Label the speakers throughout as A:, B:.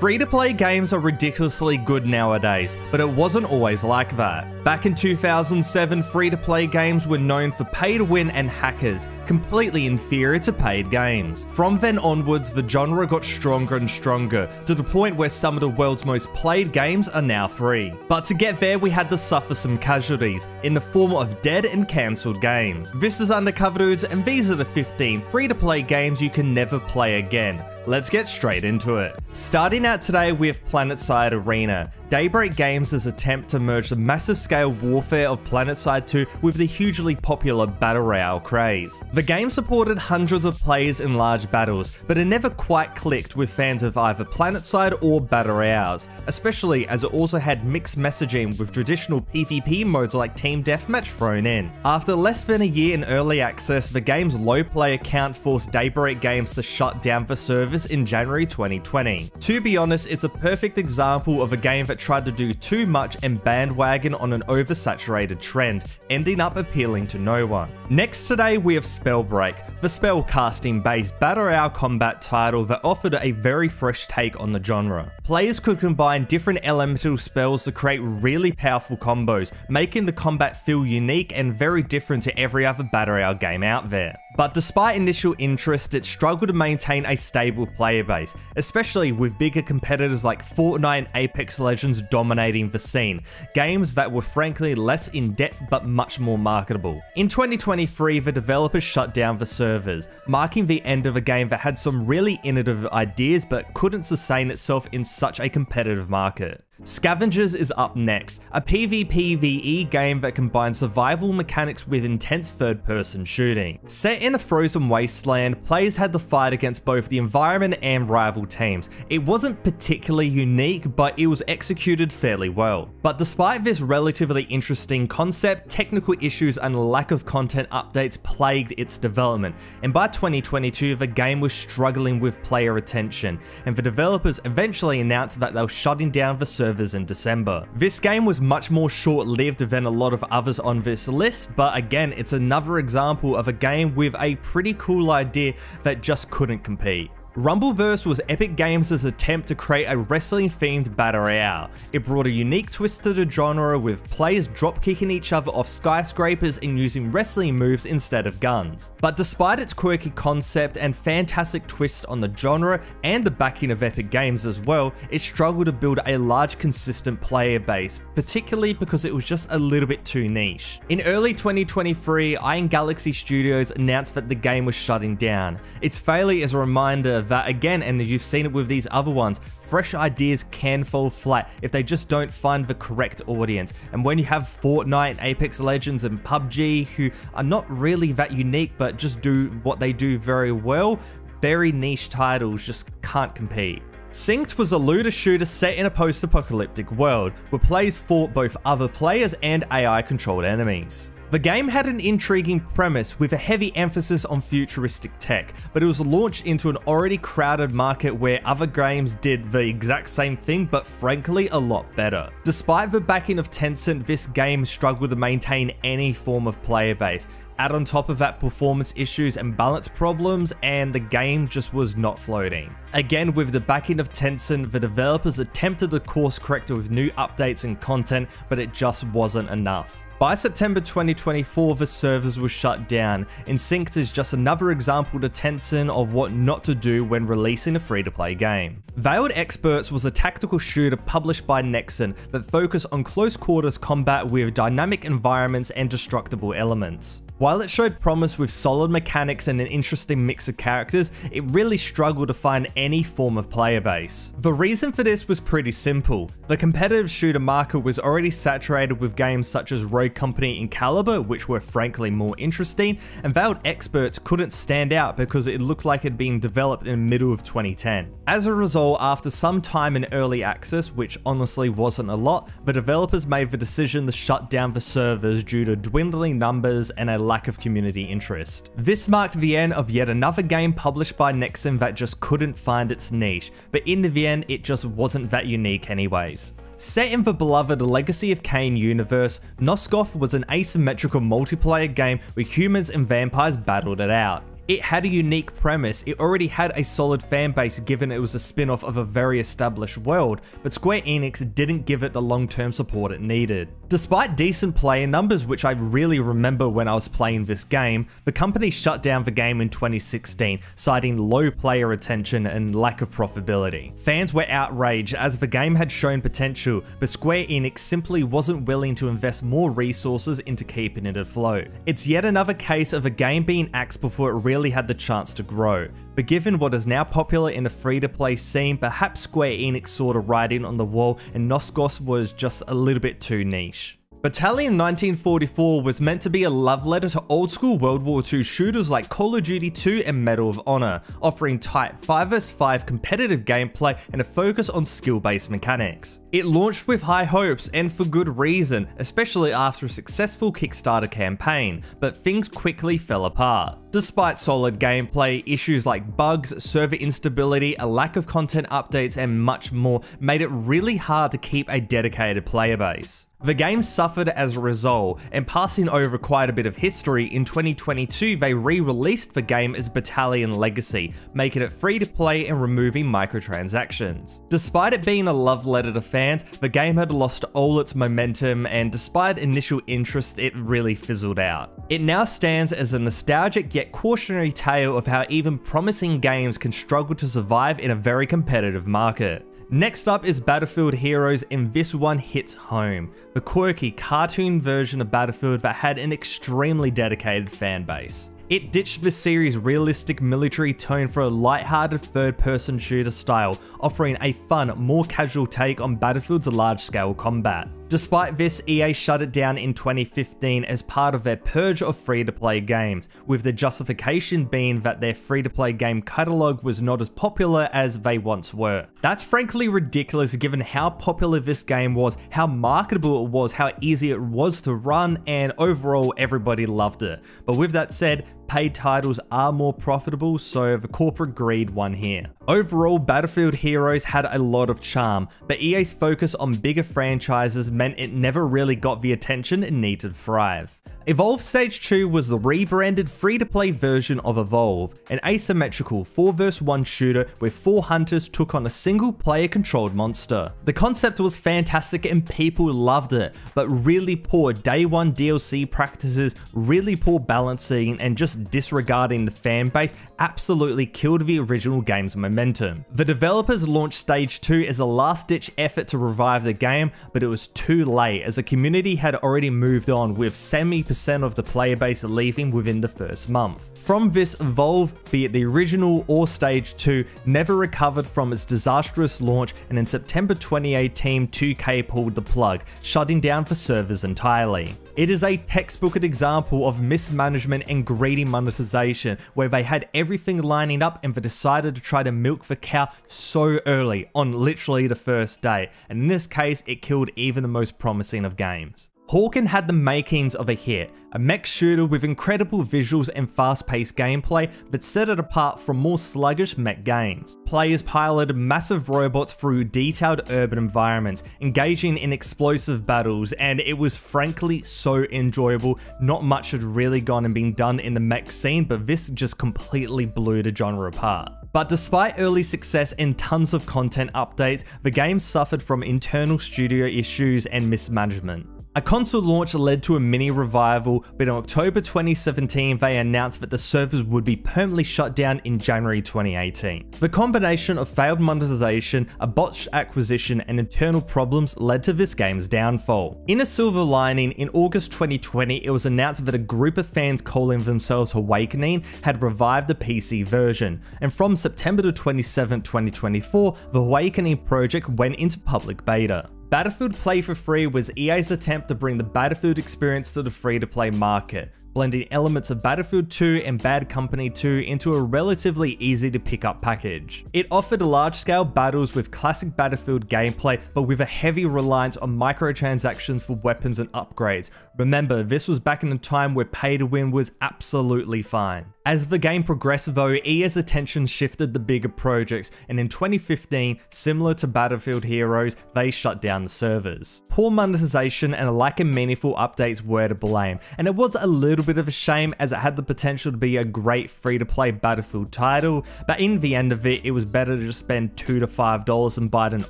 A: Free-to-play games are ridiculously good nowadays, but it wasn't always like that. Back in 2007, free-to-play games were known for pay-to-win and hackers, completely inferior to paid games. From then onwards, the genre got stronger and stronger, to the point where some of the world's most played games are now free. But to get there, we had to suffer some casualties, in the form of dead and cancelled games. This is Undercover Dudes, and these are the 15 free-to-play games you can never play again. Let's get straight into it. Starting out today with PlanetSide Arena. Daybreak Games' attempt to merge the massive scale warfare of PlanetSide 2 with the hugely popular Battle Royale craze. The game supported hundreds of players in large battles, but it never quite clicked with fans of either PlanetSide or Battle Royales, especially as it also had mixed messaging with traditional PvP modes like Team Deathmatch thrown in. After less than a year in early access, the game's low player count forced Daybreak Games to shut down the service in January 2020. To be honest, it's a perfect example of a game that tried to do too much and bandwagon on an oversaturated trend, ending up appealing to no one. Next today we have Spellbreak, the spellcasting based Battle Royale combat title that offered a very fresh take on the genre. Players could combine different elemental spells to create really powerful combos, making the combat feel unique and very different to every other Battle Royale game out there. But despite initial interest, it struggled to maintain a stable player base, especially with bigger competitors like Fortnite and Apex Legends dominating the scene, games that were frankly less in-depth but much more marketable. In 2023, the developers shut down the servers, marking the end of a game that had some really innovative ideas but couldn't sustain itself in such a competitive market. Scavengers is up next, a PvPvE game that combines survival mechanics with intense third-person shooting. Set in a frozen wasteland, players had to fight against both the environment and rival teams. It wasn't particularly unique, but it was executed fairly well. But despite this relatively interesting concept, technical issues and lack of content updates plagued its development, and by 2022 the game was struggling with player retention, and the developers eventually announced that they were shutting down the servers in December. This game was much more short-lived than a lot of others on this list, but again, it's another example of a game with a pretty cool idea that just couldn't compete. Rumbleverse was Epic Games' attempt to create a wrestling-themed Battle Royale. It brought a unique twist to the genre with players drop-kicking each other off skyscrapers and using wrestling moves instead of guns. But despite its quirky concept and fantastic twist on the genre and the backing of Epic Games as well, it struggled to build a large consistent player base, particularly because it was just a little bit too niche. In early 2023, Iron Galaxy Studios announced that the game was shutting down. Its failure is a reminder that again, and you've seen it with these other ones, fresh ideas can fall flat if they just don't find the correct audience. And when you have Fortnite, Apex Legends and PUBG who are not really that unique but just do what they do very well, very niche titles just can't compete. Synced was a looter shooter set in a post-apocalyptic world, where players fought both other players and AI-controlled enemies. The game had an intriguing premise with a heavy emphasis on futuristic tech, but it was launched into an already crowded market where other games did the exact same thing, but frankly a lot better. Despite the backing of Tencent, this game struggled to maintain any form of player base. Add on top of that performance issues and balance problems, and the game just was not floating. Again, with the backing of Tencent, the developers attempted to course correct with new updates and content, but it just wasn't enough. By September 2024, the servers were shut down, and Synced is just another example to Tencent of what not to do when releasing a free-to-play game. Valed Experts was a tactical shooter published by Nexon that focused on close quarters combat with dynamic environments and destructible elements. While it showed promise with solid mechanics and an interesting mix of characters, it really struggled to find any form of player base. The reason for this was pretty simple. The competitive shooter market was already saturated with games such as Rogue Company and Caliber, which were frankly more interesting, and Valed Experts couldn't stand out because it looked like it had been developed in the middle of 2010. As a result, after some time in early access, which honestly wasn't a lot, the developers made the decision to shut down the servers due to dwindling numbers and a lack of community interest. This marked the end of yet another game published by Nexon that just couldn't find its niche, but in the end it just wasn't that unique anyways. Set in the beloved Legacy of Kain universe, Nosos was an asymmetrical multiplayer game where humans and vampires battled it out. It had a unique premise, it already had a solid fan base given it was a spin-off of a very established world, but Square Enix didn't give it the long-term support it needed. Despite decent player numbers, which I really remember when I was playing this game, the company shut down the game in 2016, citing low player retention and lack of profitability. Fans were outraged as the game had shown potential, but Square Enix simply wasn't willing to invest more resources into keeping it afloat. It's yet another case of a game being axed before it really had the chance to grow. But given what is now popular in the free-to-play scene, perhaps Square Enix saw the writing on the wall and Nosos was just a little bit too niche. Battalion 1944 was meant to be a love letter to old-school World War II shooters like Call of Duty 2 and Medal of Honor, offering tight 5 vs 5 competitive gameplay and a focus on skill-based mechanics. It launched with high hopes, and for good reason, especially after a successful Kickstarter campaign, but things quickly fell apart. Despite solid gameplay, issues like bugs, server instability, a lack of content updates, and much more made it really hard to keep a dedicated player base. The game suffered as a result, and passing over quite a bit of history, in 2022 they re-released the game as Battalion Legacy, making it free to play and removing microtransactions. Despite it being a love letter to fans, the game had lost all its momentum, and despite initial interest, it really fizzled out. It now stands as a nostalgic yet cautionary tale of how even promising games can struggle to survive in a very competitive market. Next up is Battlefield Heroes, and this one hits home. The quirky cartoon version of Battlefield that had an extremely dedicated fan base. It ditched the series' realistic military tone for a lighthearted third-person shooter style, offering a fun, more casual take on Battlefield's large-scale combat. Despite this, EA shut it down in 2015 as part of their purge of free-to-play games, with the justification being that their free-to-play game catalog was not as popular as they once were. That's frankly ridiculous given how popular this game was, how marketable it was, how easy it was to run, and overall everybody loved it. But with that said, paid titles are more profitable, so the corporate greed won here. Overall, Battlefield Heroes had a lot of charm, but EA's focus on bigger franchises meant it never really got the attention it needed to thrive. Evolve Stage 2 was the rebranded free-to-play version of Evolve, an asymmetrical 4 vs 1 shooter where 4 hunters took on a single player controlled monster. The concept was fantastic and people loved it, but really poor day 1 DLC practices, really poor balancing, and just disregarding the fan base absolutely killed the original game's momentum. The developers launched Stage 2 as a last-ditch effort to revive the game, but it was too late as the community had already moved on, with 70% of the player base leaving within the first month. From this, Evolve, be it the original or Stage 2, never recovered from its disastrous launch, and in September 2018 2K pulled the plug, shutting down for servers entirely. It is a textbook example of mismanagement and greedy monetization, where they had everything lining up and they decided to try to milk the cow so early, on literally the first day, and in this case it killed even the most promising of games. Hawken had the makings of a hit, a mech shooter with incredible visuals and fast-paced gameplay that set it apart from more sluggish mech games. Players piloted massive robots through detailed urban environments, engaging in explosive battles, and it was frankly so enjoyable. Not much had really gone and been done in the mech scene, but this just completely blew the genre apart. But despite early success and tons of content updates, the game suffered from internal studio issues and mismanagement. A console launch led to a mini revival, but in October 2017 they announced that the servers would be permanently shut down in January 2018. The combination of failed monetization, a botched acquisition, and internal problems led to this game's downfall. In a silver lining, in August 2020 it was announced that a group of fans calling themselves Awakening had revived the PC version, and from September to 27, 2024, the Awakening project went into public beta. Battlefield Play for Free was EA's attempt to bring the Battlefield experience to the free-to-play market, blending elements of Battlefield 2 and Bad Company 2 into a relatively easy to pick up package. It offered large-scale battles with classic Battlefield gameplay, but with a heavy reliance on microtransactions for weapons and upgrades. Remember, this was back in a time where pay to win was absolutely fine. As the game progressed though, EA's attention shifted to bigger projects, and in 2015, similar to Battlefield Heroes, they shut down the servers. Poor monetization and a lack of meaningful updates were to blame, and it was a little little bit of a shame as it had the potential to be a great free-to-play Battlefield title, but in the end of it, it was better to just spend $2 to $5 and buy an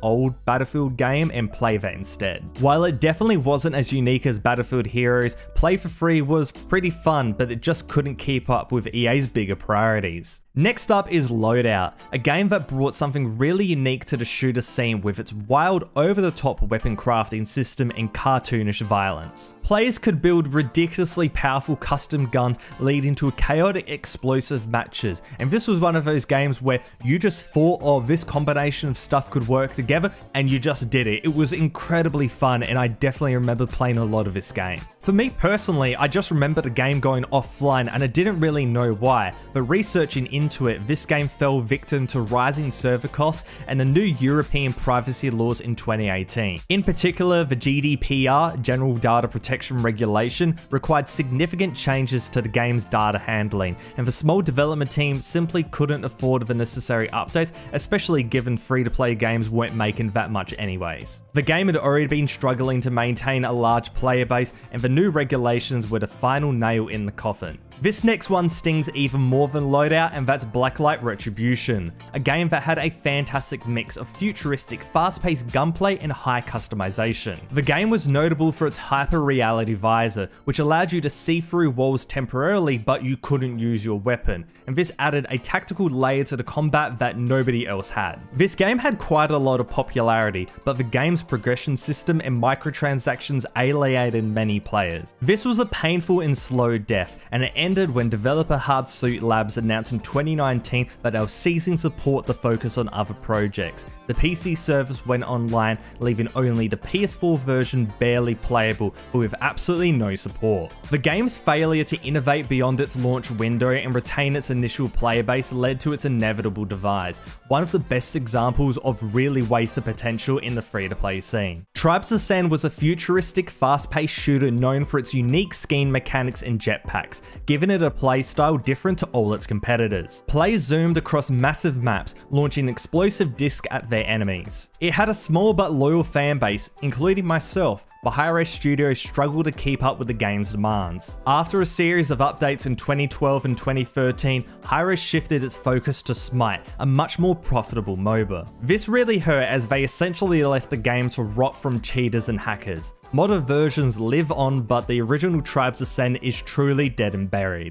A: old Battlefield game and play that instead. While it definitely wasn't as unique as Battlefield Heroes, play for free was pretty fun, but it just couldn't keep up with EA's bigger priorities. Next up is Loadout, a game that brought something really unique to the shooter scene with its wild, over-the-top weapon crafting system and cartoonish violence. Players could build ridiculously powerful custom guns leading to chaotic explosive matches, and this was one of those games where you just thought, oh, this combination of stuff could work together, and you just did it. It was incredibly fun, and I definitely remember playing a lot of this game. For me personally, I just remember the game going offline and I didn't really know why, but researching into it, this game fell victim to rising server costs and the new European privacy laws in 2018. In particular, the GDPR, General Data Protection Regulation, required significant changes to the game's data handling, and the small development team simply couldn't afford the necessary updates, especially given free-to-play games weren't making that much anyways. The game had already been struggling to maintain a large player base, and the new regulations were the final nail in the coffin. This next one stings even more than Loadout, and that's Blacklight Retribution, a game that had a fantastic mix of futuristic, fast-paced gunplay and high customization. The game was notable for its hyper-reality visor, which allowed you to see through walls temporarily, but you couldn't use your weapon, and this added a tactical layer to the combat that nobody else had. This game had quite a lot of popularity, but the game's progression system and microtransactions alienated many players. This was a painful and slow death, and it ended when developer Hardsuit Labs announced in 2019 that they were ceasing support to focus on other projects. The PC service went online, leaving only the PS4 version barely playable, but with absolutely no support. The game's failure to innovate beyond its launch window and retain its initial player base led to its inevitable demise, one of the best examples of really wasted potential in the free-to-play scene. Tribes Ascend was a futuristic, fast-paced shooter known for its unique skiing mechanics and jetpacks, giving it a playstyle different to all its competitors. Players zoomed across massive maps, launching explosive discs at their enemies. It had a small but loyal fan base, including myself, but Hi-Res Studios struggled to keep up with the game's demands. After a series of updates in 2012 and 2013, Hi-Res shifted its focus to Smite, a much more profitable MOBA. This really hurt as they essentially left the game to rot from cheaters and hackers. Modern versions live on, but the original Tribes Ascend is truly dead and buried.